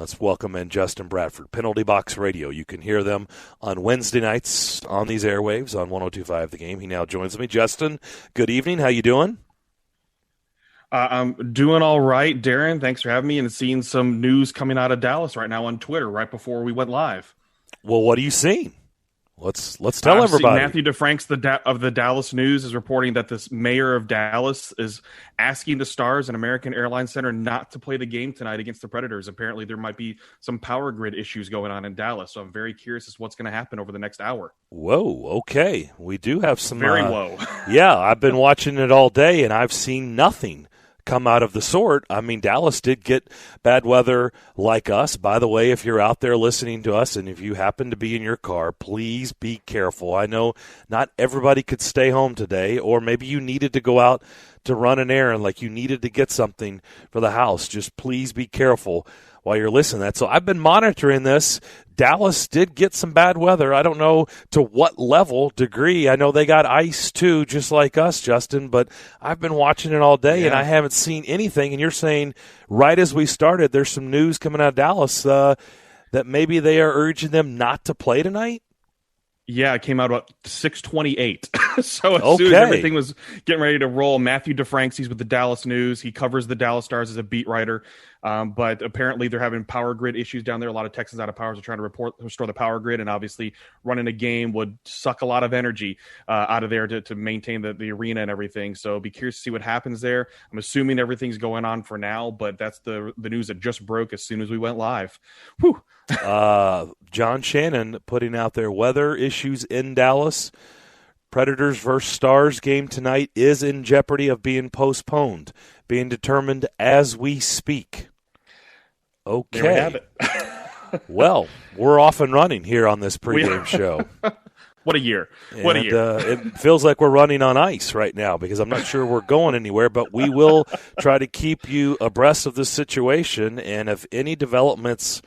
Let's welcome in Justin Bradford, Penalty Box Radio. You can hear them on Wednesday nights on these airwaves on 102.5 The Game. He now joins me. Justin, good evening. How you doing? I'm doing all right, Darren. Thanks for having me, and seeing some news coming out of Dallas right now on Twitter right before we went live. Well, what are you seeing? Let's tell everybody. Matthew DeFranks of the Dallas News is reporting that this mayor of Dallas is asking the Stars and American Airlines Center not to play the game tonight against the Predators. Apparently, there might be some power grid issues going on in Dallas, so I'm very curious as to what's going to happen over the next hour. Whoa, okay. We do have some... Very low. Yeah, I've been watching it all day, and I've seen nothing come out of the sort. I mean, Dallas did get bad weather like us. By the way, if you're out there listening to us and if you happen to be in your car, please be careful. I know not everybody could stay home today, or maybe you needed to go out to run an errand, like you needed to get something for the house. Just please be careful while you're listening to that. So I've been monitoring this. Dallas did get some bad weather. I don't know to what degree. I know they got ice too, just like us, Justin, but I've been watching it all day and I haven't seen anything. And you're saying right as we started, there's some news coming out of Dallas that maybe they are urging them not to play tonight? Yeah, it came out about 6:28. So as soon as everything was getting ready to roll, Matthew DeFranks, he's with the Dallas News. He covers the Dallas Stars as a beat writer. But apparently they're having power grid issues down there. A lot of Texans out of power are trying to restore the power grid, and obviously running a game would suck a lot of energy out of there to maintain the arena and everything. So be curious to see what happens there. I'm assuming everything's going on for now, but that's the news that just broke as soon as we went live. Whew. John Shannon putting out their weather issues in Dallas. Predators versus Stars game tonight is in jeopardy of being postponed, being determined as we speak. Okay. There we have it. Well, we're off and running here on this pregame show. What a year. It feels like we're running on ice right now because I'm not sure we're going anywhere, but we will try to keep you abreast of this situation. And if any developments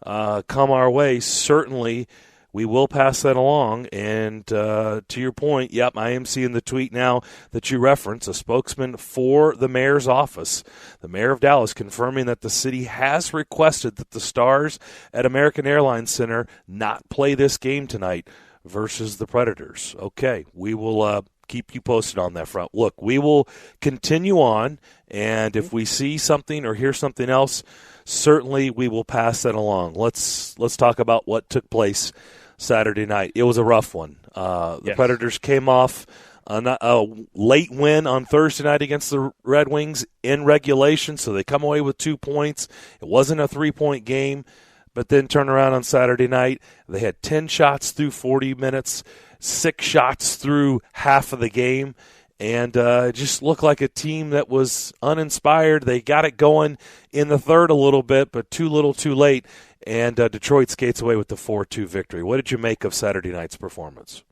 come our way, certainly we will pass that along. And to your point, yep, I am seeing the tweet now that you reference, a spokesman for the mayor's office, the mayor of Dallas, confirming that the city has requested that the Stars at American Airlines Center not play this game tonight versus the Predators. Okay, we will keep you posted on that front. Look, we will continue on, and if we see something or hear something else, certainly we will pass that along. Let's talk about what took place Saturday night. It was a rough one. The Predators came off a late win on Thursday night against the Red Wings in regulation, so they come away with 2 points. It wasn't a 3-point game, but then turn around on Saturday night. They had 10 shots through 40 minutes, 6 shots through half of the game, and it just looked like a team that was uninspired. They got it going in the third a little bit, but too little too late, and Detroit skates away with the 4-2 victory. What did you make of Saturday night's performance?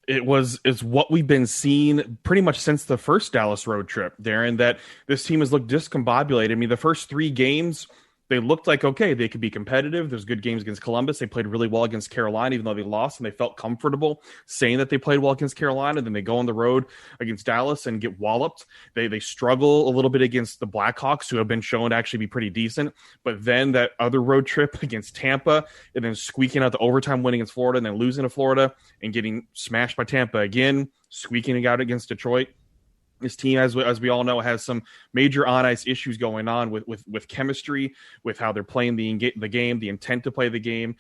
It's what we've been seeing pretty much since the first Dallas road trip, Darren, that this team has looked discombobulated. I mean, the first 3 games, they looked like, okay, they could be competitive. There's good games against Columbus. They played really well against Carolina, even though they lost, and they felt comfortable saying that they played well against Carolina. Then they go on the road against Dallas and get walloped. They struggle a little bit against the Blackhawks, who have been shown to actually be pretty decent. But then that other road trip against Tampa, and then squeaking out the overtime win against Florida, and then losing to Florida and getting smashed by Tampa again, squeaking out against Detroit. This team, as we all know, has some major on-ice issues going on with chemistry, with how they're playing the game, the intent to play the game,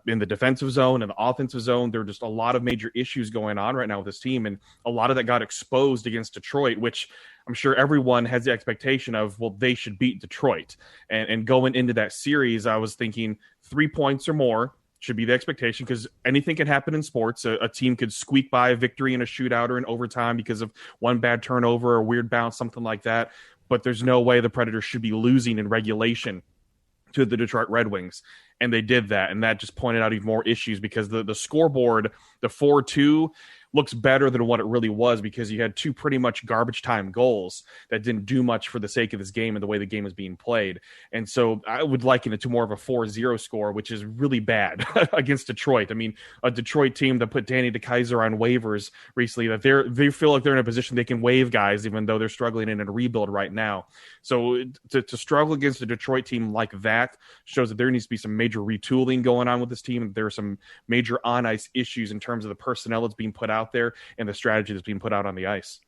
in the defensive zone and the offensive zone. There are just a lot of major issues going on right now with this team, and a lot of that got exposed against Detroit, which I'm sure everyone has the expectation of, well, they should beat Detroit. And going into that series, I was thinking 3 points or more should be the expectation, because anything can happen in sports. A team could squeak by a victory in a shootout or in overtime because of one bad turnover or weird bounce, something like that. But there's no way the Predators should be losing in regulation to the Detroit Red Wings. And they did that, and that just pointed out even more issues, because the scoreboard, the 4-2, looks better than what it really was, because you had two pretty much garbage time goals that didn't do much for the sake of this game and the way the game was being played. And so I would liken it to more of a 4-0 score, which is really bad against Detroit. I mean, a Detroit team that put Danny DeKeyser on waivers recently, that they feel like they're in a position they can waive guys, even though they're struggling in a rebuild right now. So to struggle against a Detroit team like that shows that there needs to be some major retooling going on with this team. There are some major on-ice issues in terms of the personnel that's being put out there and the strategy that's being put out on the ice.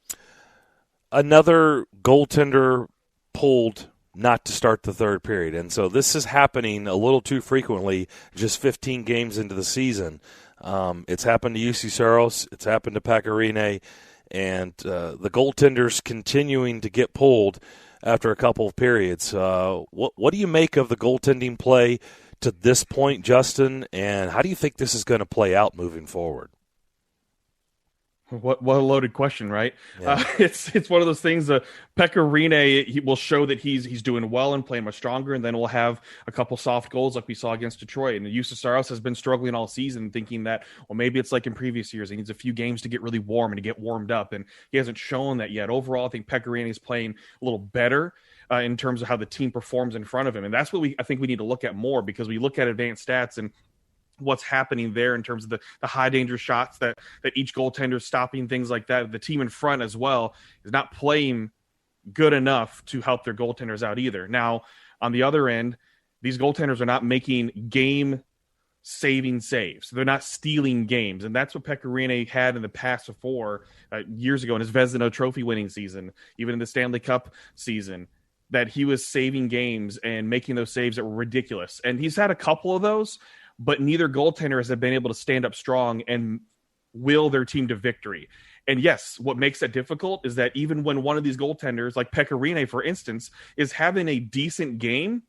Another goaltender pulled not to start the third period, and so this is happening a little too frequently just 15 games into the season. It's happened to UC Saros, it's happened to Pecorine, and the goaltenders continuing to get pulled after a couple of periods. What do you make of the goaltending play to this point, Justin, and how do you think this is going to play out moving forward? What a loaded question, right? Yeah. It's one of those things. Pecorine, he will show that he's doing well and playing much stronger, and then we'll have a couple soft goals like we saw against Detroit. And Justus Saros has been struggling all season, thinking that, well, maybe it's like in previous years. He needs a few games to get really warm and to get warmed up, and he hasn't shown that yet. Overall, I think Pecorine is playing a little better in terms of how the team performs in front of him, and that's what I think we need to look at more, because we look at advanced stats and what's happening there in terms of the high danger shots that each goaltender is stopping, things like that. The team in front as well is not playing good enough to help their goaltenders out either. Now, on the other end, these goaltenders are not making game-saving saves. They're not stealing games, and that's what Pecorine had in the past before, years ago in his Vezina Trophy-winning season, even in the Stanley Cup season, that he was saving games and making those saves that were ridiculous. And he's had a couple of those, but neither goaltenders have been able to stand up strong and will their team to victory. And yes, what makes that difficult is that even when one of these goaltenders, like Pecorine, for instance, is having a decent game,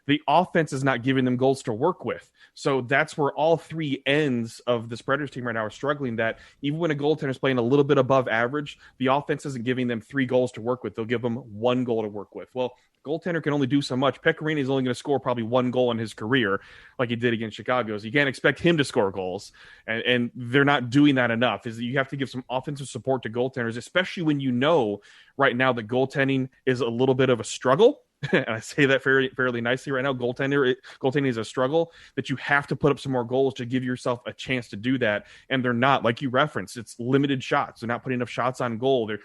the offense is not giving them goals to work with. So that's where all three ends of this Predators team right now are struggling, that even when a goaltender is playing a little bit above average, the offense isn't giving them 3 goals to work with. They'll give them 1 goal to work with. Well, goaltender can only do so much. Pecorine is only going to score probably 1 goal in his career, like he did against Chicago. So you can't expect him to score goals, and they're not doing that enough. Is that you have to give some offensive support to goaltenders, especially when you know right now that goaltending is a little bit of a struggle. And I say that fairly nicely right now. Goaltending is a struggle, that you have to put up some more goals to give yourself a chance to do that. And they're not, like you referenced, it's limited shots. They're not putting enough shots on goal. They're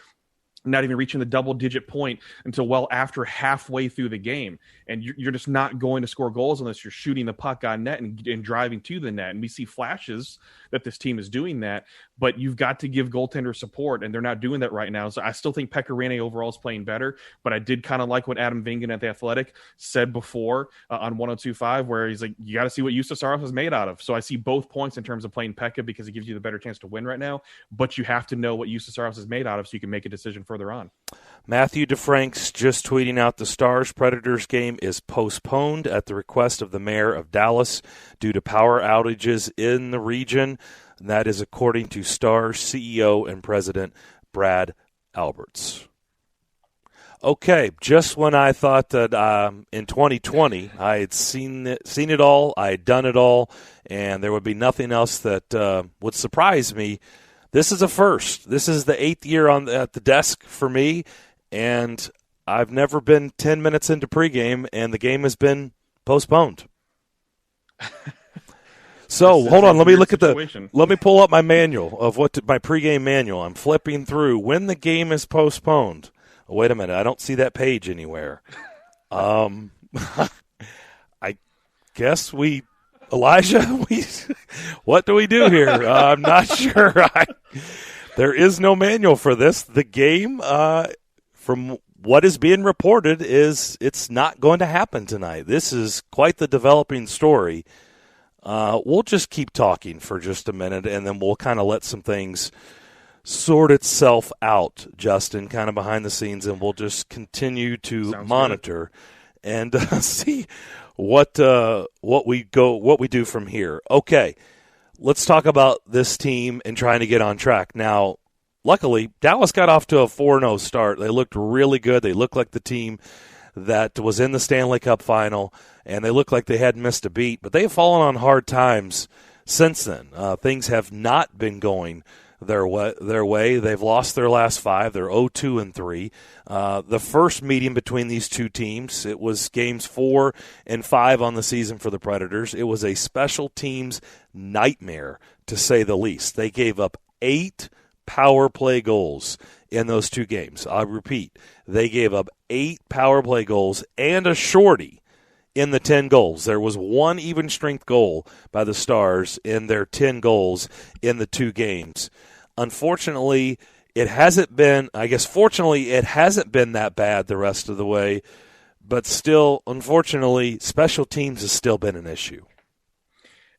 not even reaching the double-digit point until well after halfway through the game. And you're just not going to score goals unless you're shooting the puck on net and driving to the net. And we see flashes that this team is doing that, but you've got to give goaltender support, and they're not doing that right now. So I still think Pecorine overall is playing better, but I did kind of like what Adam Vingan at The Athletic said before on 102.5, where he's like, you got to see what Justus Saros is made out of. So I see both points in terms of playing Pekka, because it gives you the better chance to win right now, but you have to know what Justus Saros is made out of so you can make a decision further on. Matthew DeFrank's just tweeting out the Stars-Predators game is postponed at the request of the mayor of Dallas due to power outages in the region. And that is according to Stars CEO and President Brad Alberts. Okay, just when I thought that in 2020 I had seen it all, I had done it all, and there would be nothing else that would surprise me, this is a first. This is the 8th year at the desk for me, and I've never been 10 minutes into pregame, and the game has been postponed. So hold on, let me pull up my manual of my pregame manual. I'm flipping through when the game is postponed. Oh, wait a minute, I don't see that page anywhere. I guess Elijah, what do we do here? I'm not sure. There is no manual for this. The game, from what is being reported, is it's not going to happen tonight. This is quite the developing story. We'll just keep talking for just a minute, and then we'll kind of let some things sort itself out, Justin, kind of behind the scenes, and we'll just continue to monitor and see what we do from here. Okay, let's talk about this team and trying to get on track. Now, luckily, Dallas got off to a 4-0 start. They looked really good. They looked like the team that was in the Stanley Cup final, and they looked like they hadn't missed a beat. But they have fallen on hard times since then. Things have not been going their way. They've lost their last 5. They're 0-2-3. The first meeting between these two teams, it was games 4 and 5 on the season for the Predators. It was a special teams nightmare, to say the least. They gave up 8 power play goals in those 2 games. I repeat, they gave up 8 power play goals and a shorty in the 10 goals. There was 1 even strength goal by the Stars in their 10 goals in the 2 games. Unfortunately, it hasn't been, fortunately, it hasn't been that bad the rest of the way, but still, unfortunately, special teams has still been an issue.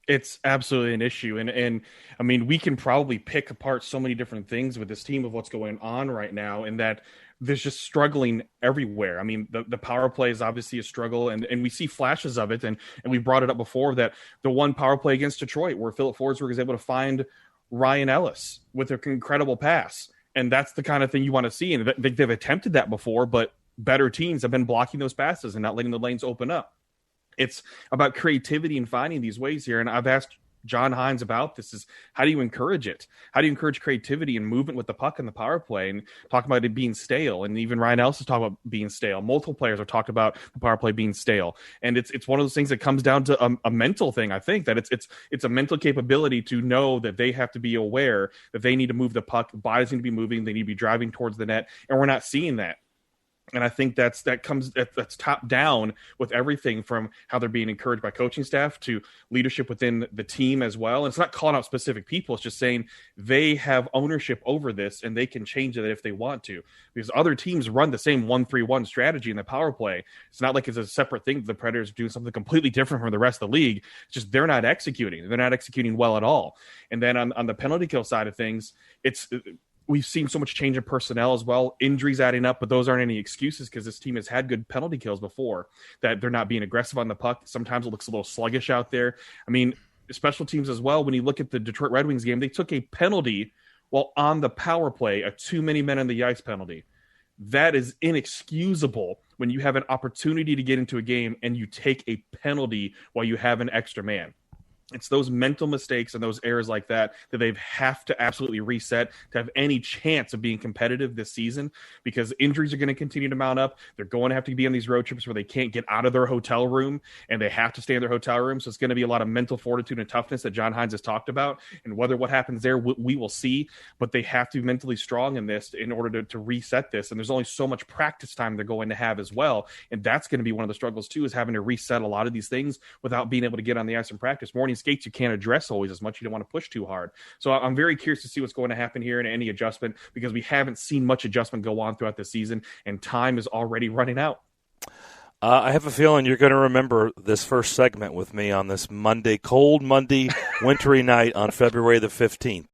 It's absolutely an issue. And I mean, we can probably pick apart so many different things with this team of what's going on right now, and that there's just struggling everywhere. I mean, the power play is obviously a struggle, and we see flashes of it. And we brought it up before, that the one power play against Detroit where Philip Forsberg is able to find Ryan Ellis with an incredible pass. And that's the kind of thing you want to see. And they've attempted that before, but better teams have been blocking those passes and not letting the lanes open up. It's about creativity and finding these ways here. And I've asked John Hines about this, is how do you encourage it? How do you encourage creativity and movement with the puck in the power play, and talk about it being stale? And even Ryan Ellis has talked about being stale. Multiple players have talked about the power play being stale. And it's one of those things that comes down to a mental thing. I think that it's a mental capability to know that they have to be aware that they need to move the puck. Bodies need to be moving. They need to be driving towards the net. And we're not seeing that. And I think that's top down with everything from how they're being encouraged by coaching staff to leadership within the team as well. And it's not calling out specific people. It's just saying they have ownership over this and they can change it if they want to, because other teams run the same 1-3-1 strategy in the power play. It's not like it's a separate thing. The Predators are doing something completely different from the rest of the league. It's just they're not executing. They're not executing well at all. And then on the penalty kill side of things, we've seen so much change in personnel as well. Injuries adding up, but those aren't any excuses, because this team has had good penalty kills before, that they're not being aggressive on the puck. Sometimes it looks a little sluggish out there. I mean, special teams as well. When you look at the Detroit Red Wings game, they took a penalty while on the power play, a too many men on the ice penalty. That is inexcusable when you have an opportunity to get into a game and you take a penalty while you have an extra man. It's those mental mistakes and those errors like that they have to absolutely reset to have any chance of being competitive this season, because injuries are going to continue to mount up. They're going to have to be on these road trips where they can't get out of their hotel room and they have to stay in their hotel room. So it's going to be a lot of mental fortitude and toughness that John Hines has talked about. And what happens there, we will see. But they have to be mentally strong in this in order to reset this. And there's only so much practice time they're going to have as well. And that's going to be one of the struggles too, is having to reset a lot of these things without being able to get on the ice and practice. Morning skates you can't address always as much. You don't want to push too hard. So I'm very curious to see what's going to happen here and any adjustment, because we haven't seen much adjustment go on throughout the season, and time is already running out. I have a feeling you're going to remember this first segment with me on this cold Monday, wintry night on February the 15th.